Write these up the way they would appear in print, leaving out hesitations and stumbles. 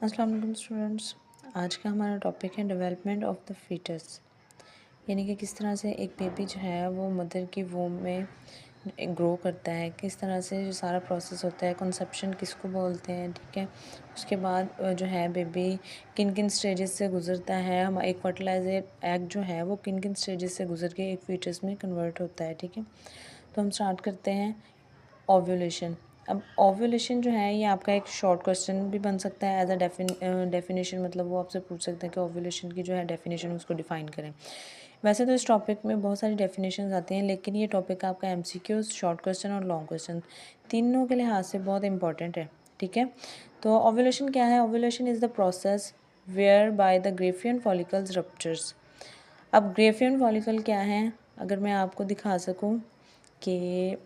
अस्सलाम वालेकुम स्टूडेंट्स। आज का हमारा टॉपिक है डेवलपमेंट ऑफ द फीटस, यानी कि किस तरह से एक बेबी जो है वो मदर की वूम में ग्रो करता है, किस तरह से जो सारा प्रोसेस होता है, कंसेप्शन किसको बोलते हैं, ठीक है। उसके बाद जो है बेबी किन किन स्टेजेस से गुजरता है, हम एक फर्टिलाइजर एग जो है वो किन किन स्टेजेस से गुजर के एक फीटस में कन्वर्ट होता है, ठीक है। तो हम स्टार्ट करते हैं ओव्यूलेशन। अब ओव्यूलेशन जो है ये आपका एक शॉर्ट क्वेश्चन भी बन सकता है एज अ डेफिनेशन, मतलब वो आपसे पूछ सकते हैं कि ओव्यूलेशन की जो है डेफिनेशन उसको डिफ़ाइन करें। वैसे तो इस टॉपिक में बहुत सारी डेफिनेशन आती हैं, लेकिन ये टॉपिक आपका एमसीक्यूज, शॉर्ट क्वेश्चन और लॉन्ग क्वेश्चन तीनों के लिहाज से बहुत इंपॉर्टेंट है, ठीक है। तो ओव्यूलेशन क्या है? Ovulation is the process where by the graafian follicles ruptures. अब ग्रेफियन फॉलिकल क्या है, अगर मैं आपको दिखा सकूं कि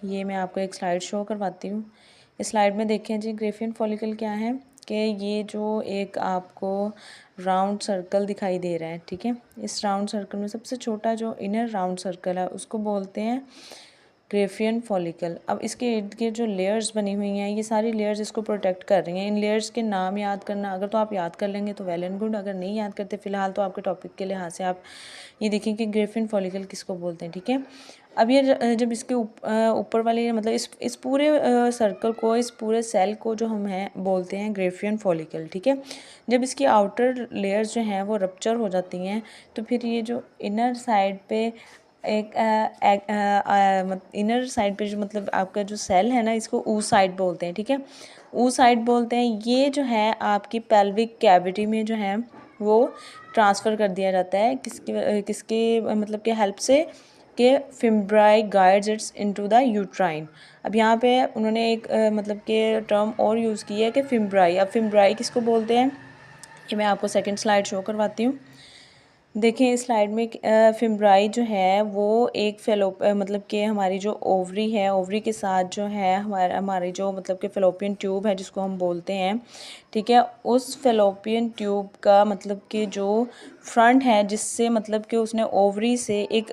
ये मैं आपको एक स्लाइड शो करवाती हूँ। इस स्लाइड में देखें जी, ग्रेफियन फॉलिकल क्या है कि ये जो एक आपको राउंड सर्कल दिखाई दे रहा है, ठीक है। इस राउंड सर्कल में सबसे छोटा जो इनर राउंड सर्कल है उसको बोलते हैं ग्रेफियन फॉलिकल। अब इसके इर्द गिर्द जो लेयर्स बनी हुई हैं, ये सारी लेयर्स इसको प्रोटेक्ट कर रही हैं। इन लेयर्स के नाम याद करना, अगर तो आप याद कर लेंगे तो वेल एंड गुड, अगर नहीं याद करते फ़िलहाल तो आपके टॉपिक के लिहाज से आप ये देखें कि ग्रेफियन फॉलिकल किसको बोलते हैं, ठीक है। अब ये जब इसके ऊपर वाले मतलब इस पूरे सर्कल को, इस पूरे सेल को जो हम हैं बोलते हैं ग्रेफियन फॉलिकल, ठीक है। जब इसकी आउटर लेयर्स जो हैं वो रप्चर हो जाती हैं तो फिर ये जो इनर साइड पे एक इनर साइड पे जो मतलब आपका जो सेल है ना, इसको ऊ साइड बोलते हैं, ठीक है। ऊ साइड बोलते हैं। ये जो है आपकी पेल्विक कैविटी में जो है वो ट्रांसफ़र कर दिया जाता है किसके मतलब के हेल्प से, कि fimbriae guides its into the uterine. अब यहाँ पे उन्होंने एक मतलब के टर्म और यूज़ की है कि फिम्ब्राई। अब फिम्ब्राई किसको बोलते हैं, ये मैं आपको सेकंड स्लाइड शो करवाती हूँ। देखें इस स्लाइड में फिम्ब्राई जो है वो एक मतलब कि हमारी जो ओवरी है, ओवरी के साथ जो है हमारी जो मतलब कि फेलोपियन ट्यूब है जिसको हम बोलते हैं, ठीक है। उस फेलोपियन ट्यूब का मतलब कि जो फ्रंट है, जिससे मतलब कि उसने ओवरी से एक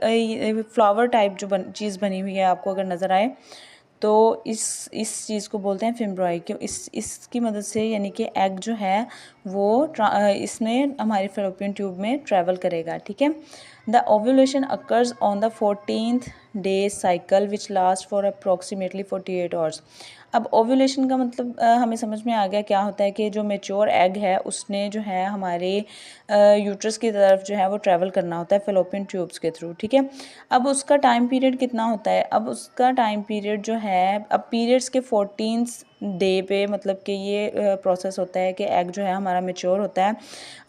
फ्लावर टाइप जो चीज़ बनी हुई है आपको अगर नज़र आए, तो इस चीज़ को बोलते हैं फिम्ब्रॉय। क्यों? इसकी मदद से यानी कि एग जो है वो इसमें हमारी फेलोपियन ट्यूब में ट्रैवल करेगा, ठीक है। The ovulation occurs on the 14th day cycle which last for approximately 48 hours. अब ओव्यूलेशन का मतलब हमें समझ में आ गया क्या होता है कि जो मेच्योर एग है उसने जो है हमारे यूट्रस की तरफ जो है वो ट्रैवल करना होता है फेलोपियन ट्यूब्स के थ्रू, ठीक है। अब उसका टाइम पीरियड कितना होता है? अब उसका टाइम पीरियड जो है, अब पीरियड्स के 14th डे पे मतलब कि ये प्रोसेस होता है कि एग जो है हमारा मेच्योर होता है।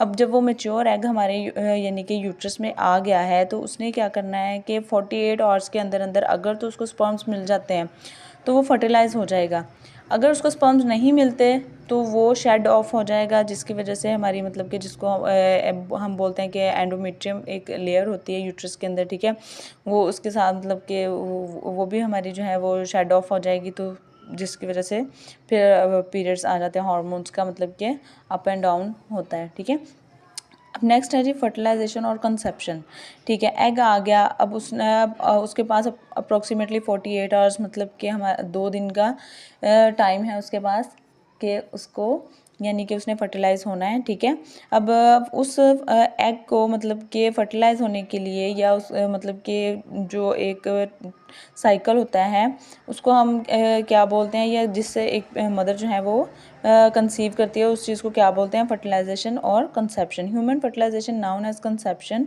अब जब वो मेच्योर एग हमारे यानी कि यूट्रस में आ गया है तो उसने क्या करना है कि 48 आवर्स के अंदर अंदर अगर तो उसको स्पर्म्स मिल जाते हैं तो वो फर्टिलाइज हो जाएगा। अगर उसको स्पर्म्स नहीं मिलते तो वो शेड ऑफ हो जाएगा, जिसकी वजह से हमारी मतलब कि जिसको हम बोलते हैं कि एंडोमेट्रियम एक लेयर होती है यूट्रस के अंदर, ठीक है। वो उसके साथ मतलब कि वो भी हमारी जो है वो शेड ऑफ हो जाएगी, तो जिसकी वजह से फिर पीरियड्स आ जाते हैं। हार्मोन्स का मतलब कि अप एंड डाउन होता है, ठीक है। अब नेक्स्ट है जी फर्टिलाइजेशन और कंसेप्शन, ठीक है। एग आ गया, अब उसके पास अप्रॉक्सीमेटली 48 आवर्स मतलब कि हमारा 2 दिन का टाइम है उसके पास कि उसको यानी कि उसने फर्टिलाइज़ होना है, ठीक है। अब उस एग को मतलब कि फर्टिलाइज़ होने के लिए या उस मतलब कि जो एक साइकिल होता है उसको हम क्या बोलते हैं, या जिससे एक मदर जो है वो कंसीव करती है, उस चीज़ को क्या बोलते हैं? फर्टिलाइजेशन और conception. Human fertilization known as conception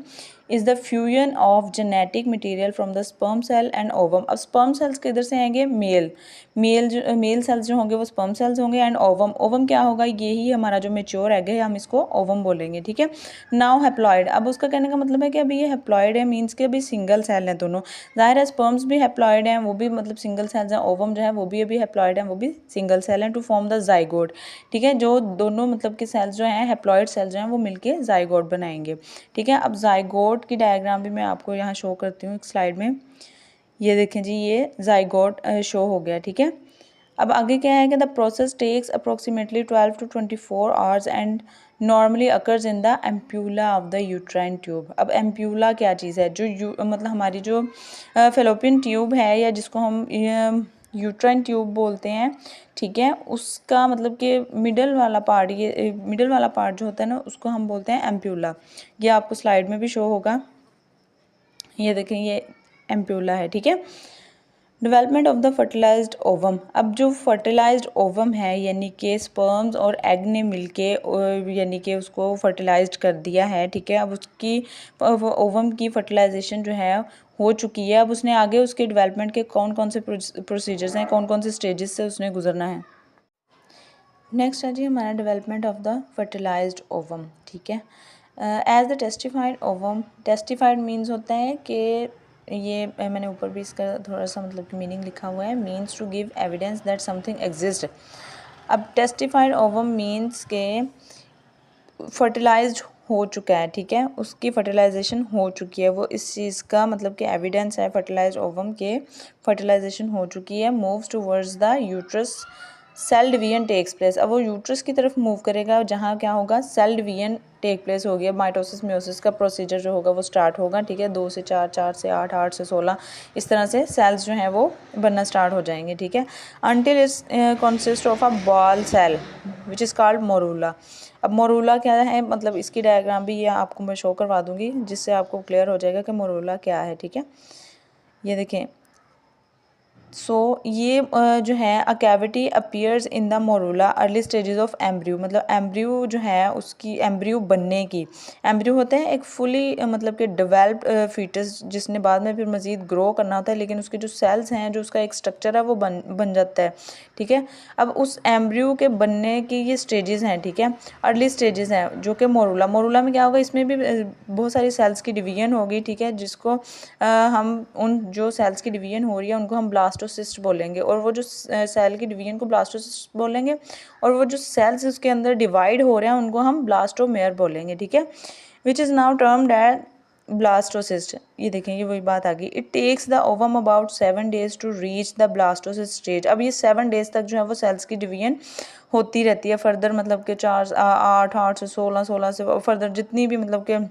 is the fusion of genetic material from the sperm cell and ovum. अब स्पर्म सेल्स किधर से आएंगे? मेल सेल्स जो होंगे वो स्पर्म सेल्स होंगे, एंड ओवम, ओवम क्या होगा? यही हमारा जो मेच्योर एग है, हम इसको ओवम बोलेंगे, ठीक है। नाउ हैप्लॉइड, अब उसका कहने का मतलब है कि अभी ये हैप्लॉइड है, मीन्स कि अभी सिंगल सेल हैं दोनों। ज़ाहिर है स्पर्म्स भी हैप्लॉइड हैं, वो भी मतलब सिंगल सेल्स हैं। ओवम जो है वो भी अभी हैप्लॉइड हैं, वो भी सिंगल सेल हैं, टू फॉर्म द जाइगोट, ठीक है। जो दोनों मतलब कि सेल्स जो हैं, हैप्लॉइड सेल्स जो हैं, वो मिलके जाइगोट बनाएंगे, ठीक है। अब जाइगोट की डायग्राम भी मैं आपको यहाँ शो करती हूँ एक स्लाइड में। ये देखें जी, ये जाइगोट शो हो गया, ठीक है। अब आगे क्या है कि the process takes approximately 12 to 24 hours and normally occurs in the ampulla of the uterine tube. अब एम्प्यूला क्या चीज़ है? जो मतलब हमारी जो फेलोपियन ट्यूब है, या जिसको हम यूट्राइन ट्यूब बोलते हैं, ठीक है। उसका मतलब कि मिडल वाला पार्ट, ये मिडल वाला पार्ट जो होता है ना, उसको हम बोलते हैं एम्प्यूला। ये आपको स्लाइड में भी शो होगा, ये देखें ये एम्प्यूला है, ठीक है। Development of the fertilized ovum. अब जो फर्टिलाइज्ड ओवम है यानी कि स्पर्म्स और एग ने मिलके यानी कि उसको फर्टिलाइज्ड कर दिया है, ठीक है। अब उसकी ओवम की फर्टिलाइजेशन जो है हो चुकी है। अब उसने आगे उसके डेवलपमेंट के कौन कौन से प्रोसीजर्स हैं, कौन कौन से स्टेजेस से उसने गुजरना है। नेक्स्ट है जी हमारा development of the fertilized ovum, ठीक है। As the testified ovum, testified means होता है कि ये मैंने ऊपर भी इसका थोड़ा सा मतलब कि मीनिंग लिखा हुआ है, means to give evidence that something exist. अब टेस्टिफाइड ओवम मीन्स के फर्टिलाइज्ड हो चुका है, ठीक है, उसकी फर्टिलाइजेशन हो चुकी है, वो इस चीज़ का मतलब कि एविडेंस है फर्टिलाइज्ड ओवम के फर्टिलाइजेशन हो चुकी है। Moves towards the uterus, cell division takes place. अब वो यूट्रस की तरफ मूव करेगा जहाँ क्या होगा, सेल डिवीजन टेक प्लेस हो गया, माइटोसिस म्योसिस का प्रोसीजर जो होगा वो स्टार्ट होगा, ठीक है। 2 से 4, 4 से 8, 8 से 16 इस तरह से सेल्स जो हैं वो बनना स्टार्ट हो जाएंगे, ठीक है। Until it's consist of a ball cell which is called morula. अब मोरूला क्या है, मतलब इसकी डायग्राम भी ये आपको मैं शो करवा दूंगी जिससे आपको क्लियर हो जाएगा कि मोरूला क्या है, ठीक है। ये देखें, ये जो है a cavity appears in the morula early stages of embryo. मतलब एम्ब्रियो जो है उसकी एम्ब्रियो बनने की, एम्ब्रियो होते हैं एक फुली मतलब कि डेवलप्ड फीटस जिसने बाद में फिर मज़ीद ग्रो करना होता है, लेकिन उसके जो सेल्स हैं, जो उसका एक स्ट्रक्चर है वो बन जाता है, ठीक है। अब उस एम्ब्रियो के बनने की ये स्टेजेस हैं, ठीक है, अर्ली स्टेजेस हैं जो कि मोरूला में क्या होगा, इसमें भी बहुत सारी सेल्स की डिवीजन होगी, ठीक है, जिसको हम उन जो सेल्स की डिवीजन हो रही है उनको हम ब्लास्टोसिस्ट बोलेंगे, और वो जो सेल की डिवीजन को ब्लास्टोसिस्ट बोलेंगे, और वो जो सेल्स उसके अंदर डिवाइड हो रहे हैं उनको हम ब्लास्टोमेयर बोलेंगे, ठीक है, which is now termed as blastocyst. ये देखें, ये वही बात आ गई। It takes the ovum about 7 days to reach the blastocyst stage. अब ये 7 days तक जो है वो सेल्स की डिवीजन होती रहती है फर्दर, मतलब कि 4, 8, 8 से 16, 16 से फर्दर जितनी भी मतलब कि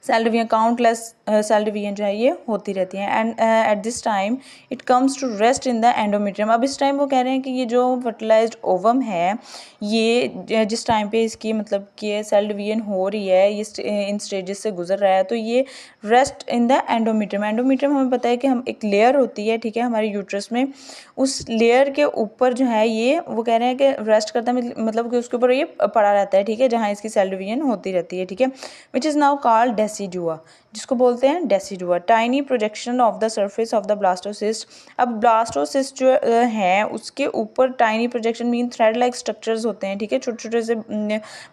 cell division, countless cell division जो है ये होती रहती हैं। And at this time it comes to rest in the endometrium. अब इस टाइम वो कह रहे हैं कि ये जो फर्टिलाइज्ड ओवम है, ये जिस टाइम पे इसकी मतलब कि सेल डिवीजन हो रही है, ये इन स्टेजेस से गुजर रहा है, तो ये rest in the endometrium. Endometrium हमें पता है कि हम एक लेयर होती है, ठीक है, हमारे यूट्रस में, उस लेयर के ऊपर जो है ये वो कह रहे हैं कि रेस्ट करता है, मतलब कि उसके ऊपर ये पड़ा रहता है, ठीक है, जहाँ इसकी सेल डिवीजन होती रहती है, ठीक है, which is now called decidua, जिसको बोलते हैं decidua. Tiny projection of the surface of the blastocyst. अब ब्लास्टोसिस्ट जो है उसके ऊपर tiny projection mean thread like structures होते हैं, ठीक है, छोटे छोटे से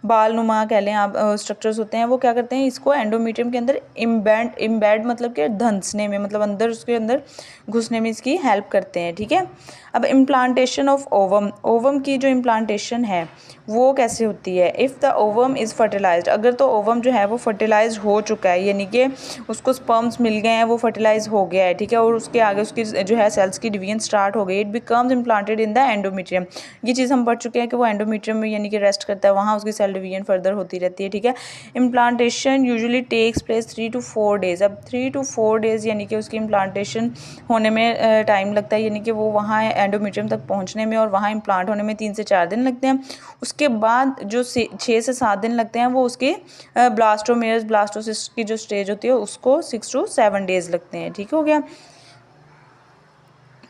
बाल नुमा कह लें आप स्ट्रक्चर्स होते हैं, वो क्या करते हैं, इसको एंडोमेट्रियम के अंदर इम्बेड मतलब कि धंसने में, मतलब अंदर उसके अंदर घुसने में इसकी हेल्प करते हैं, ठीक है। अब इम्प्लांटेशन ऑफ ओवम की जो इम्प्लांटेशन है वो कैसे होती है। If the ovum is fertilized, अगर तो ओवम जो है वो फर्टिलाइज हो चुका है, यानी कि उसको स्पर्म्स मिल गए हैं, वो फर्टिलाइज हो गया है, ठीक है, और उसके आगे उसकी जो है सेल्स की डिवीजन स्टार्ट हो गई, it becomes implanted in the endometrium. ये चीज़ हम पढ़ चुके हैं कि वो एंडोमेट्रियम में यानी कि रेस्ट करता है, वहाँ उसकी सेल डिवीजन फर्दर होती रहती है, ठीक है। Implantation usually takes place 3 to 4 days। अब 3 to 4 days यानी कि उसकी इम्प्लांटेशन होने में टाइम लगता है, यानी कि वो वहाँ एंडोमेट्रियम तक पहुँचने में और वहाँ इम्प्लांट होने में 3 से 4 दिन लगते हैं। उसके बाद जो 6 से 7 दिन लगते हैं वो उसके ब्लास्टोसिस्ट की जो स्टेज होती है उसको 6 to 7 days लगते हैं, ठीक हो गया।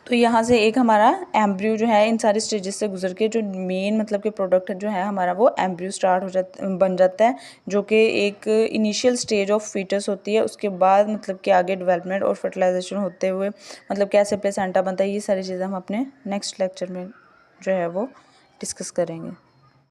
तो यहाँ से एक हमारा एम्ब्रियो जो है इन सारी स्टेजेस से गुजर के जो मेन मतलब कि प्रोडक्ट जो है हमारा वो एम्ब्रियो स्टार्ट बन जाता है, जो कि एक इनिशियल स्टेज ऑफ फीटस होती है। उसके बाद मतलब कि आगे डेवलपमेंट और फर्टिलाइजेशन होते हुए मतलब कैसे प्लेसेंटा बनता है, ये सारी चीज़ें हम अपने नेक्स्ट लेक्चर में जो है वो डिस्कस करेंगे।